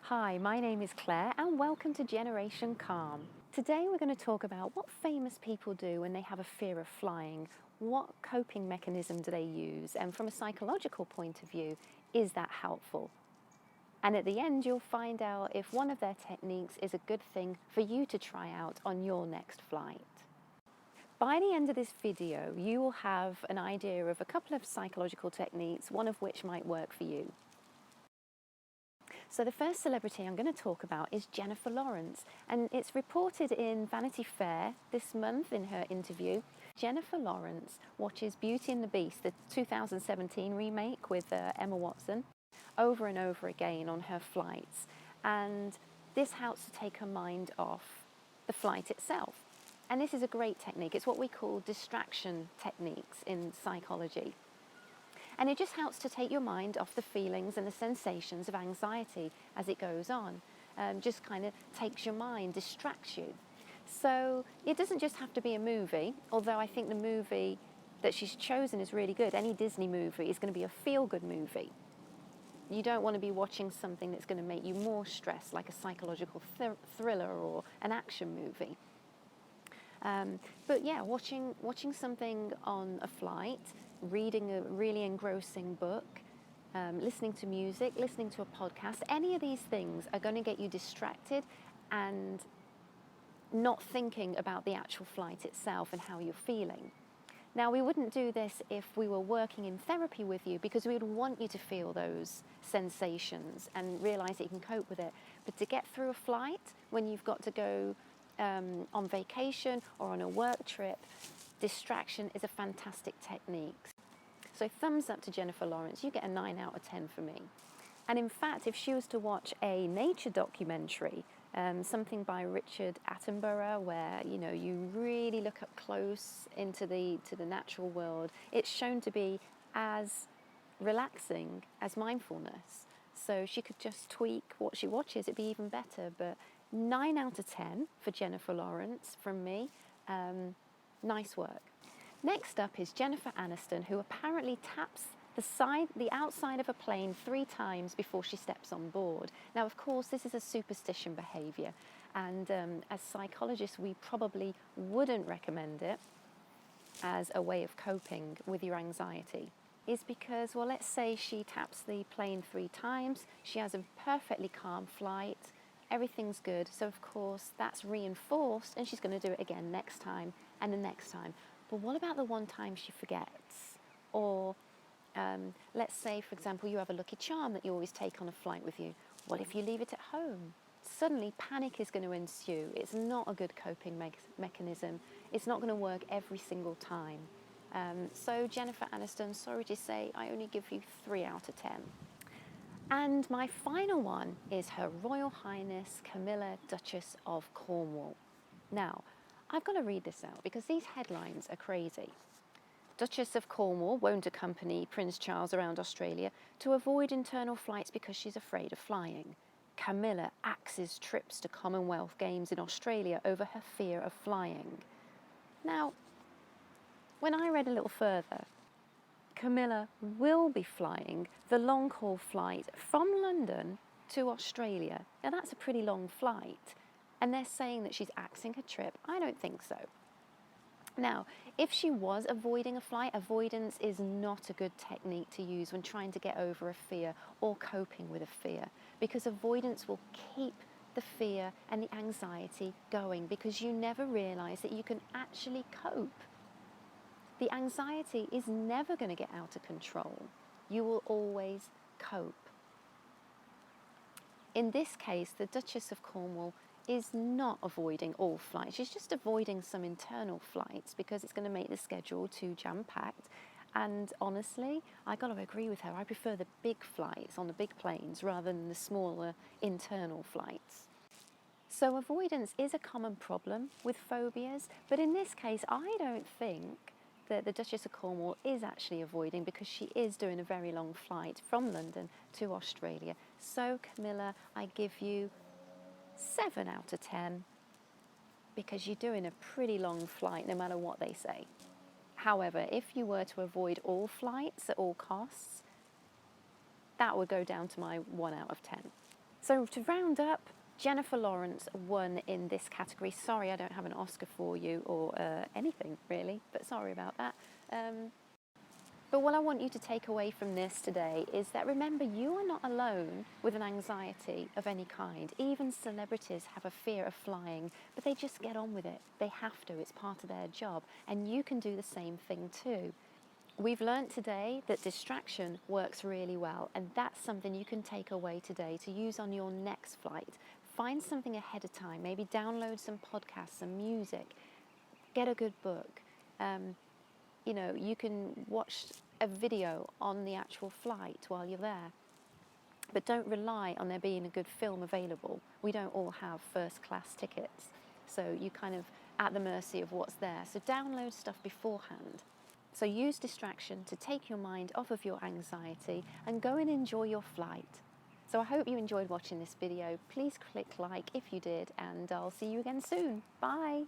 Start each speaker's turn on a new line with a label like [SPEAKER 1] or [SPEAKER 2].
[SPEAKER 1] Hi, my name is Claire and welcome to Generation Calm. Today we're going to talk about what famous people do when they have a fear of flying. What coping mechanism do they use? And from a psychological point of view, is that helpful? And at the end, you'll find out if one of their techniques is a good thing for you to try out on your next flight. By the end of this video, you will have an idea of a couple of psychological techniques, one of which might work for you. So the first celebrity I'm going to talk about is Jennifer Lawrence, and it's reported in Vanity Fair this month in her interview. Jennifer Lawrence watches Beauty and the Beast, the 2017 remake with Emma Watson, over and over again on her flights, and this helps to take her mind off the flight itself. And this is a great technique. It's what we call distraction techniques in psychology. And it just helps to take your mind off the feelings and the sensations of anxiety as it goes on. Just kind of takes your mind, distracts you. So it doesn't just have to be a movie, although I think the movie that she's chosen is really good. Any Disney movie is going to be a feel-good movie. You don't want to be watching something that's going to make you more stressed, like a psychological thriller or an action movie. But yeah, watching something on a flight, reading a really engrossing book, listening to music, listening to a podcast, any of these things are going to get you distracted and not thinking about the actual flight itself and how you're feeling. Now, we wouldn't do this if we were working in therapy with you, because we would want you to feel those sensations and realize that you can cope with it. But to get through a flight when you've got to go on vacation or on a work trip, distraction is a fantastic technique. So thumbs up to Jennifer Lawrence. You get a 9 out of 10 for me. And in fact, if she was to watch a nature documentary, something by Richard Attenborough, where you really look up close into the natural world, it's shown to be as relaxing as mindfulness. So she could just tweak what she watches, it'd be even better. But 9 out of 10 for Jennifer Lawrence from me. Nice work. Next up is Jennifer Aniston, who apparently taps the outside of a plane 3 times before she steps on board. Now, of course, this is a superstition behaviour, and as psychologists, we probably wouldn't recommend it as a way of coping with your anxiety. Is because, well, let's say she taps the plane 3 times, she has a perfectly calm flight, everything's good, so of course that's reinforced and she's going to do it again next time and the next time. But what about the one time she forgets? Or let's say, for example, you have a lucky charm that you always take on a flight with you. What if you leave it at home? Suddenly panic is going to ensue. It's not a good coping mechanism. It's not going to work every single time. So Jennifer Aniston, sorry to say, I only give you 3 out of 10. And my final one is Her Royal Highness Camilla, Duchess of Cornwall. Now, I've got to read this out because these headlines are crazy. Duchess of Cornwall won't accompany Prince Charles around Australia to avoid internal flights because she's afraid of flying. Camilla axes trips to Commonwealth Games in Australia over her fear of flying. Now, when I read a little further, Camilla will be flying the long-haul flight from London to Australia. Now, that's a pretty long flight, and they're saying that she's axing her trip. I don't think so. Now, if she was avoiding a flight, avoidance is not a good technique to use when trying to get over a fear or coping with a fear, because avoidance will keep the fear and the anxiety going because you never realize that you can actually cope. The anxiety is never going to get out of control. You will always cope. In this case, the Duchess of Cornwall is not avoiding all flights. She's just avoiding some internal flights because it's going to make the schedule too jam-packed. And honestly, I got to agree with her. I prefer the big flights on the big planes rather than the smaller internal flights. So avoidance is a common problem with phobias, but in this case, I don't think that the Duchess of Cornwall is actually avoiding, because she is doing a very long flight from London to Australia. So Camilla, I give you 7 out of 10 because you're doing a pretty long flight no matter what they say. However, if you were to avoid all flights at all costs, that would go down to my 1 out of 10. So to round up, Jennifer Lawrence won in this category. Sorry I don't have an Oscar for you or anything really, but sorry about that. But what I want you to take away from this today is that remember, you are not alone with an anxiety of any kind. Even celebrities have a fear of flying, but they just get on with it. They have to, it's part of their job. And you can do the same thing too. We've learnt today that distraction works really well, and that's something you can take away today to use on your next flight. Find something ahead of time, maybe download some podcasts, some music, get a good book. You know, you can watch a video on the actual flight while you're there. But don't rely on there being a good film available. We don't all have first class tickets, so you're kind of at the mercy of what's there. So download stuff beforehand. So use distraction to take your mind off of your anxiety and go and enjoy your flight. So I hope you enjoyed watching this video. Please click like if you did, and I'll see you again soon. Bye.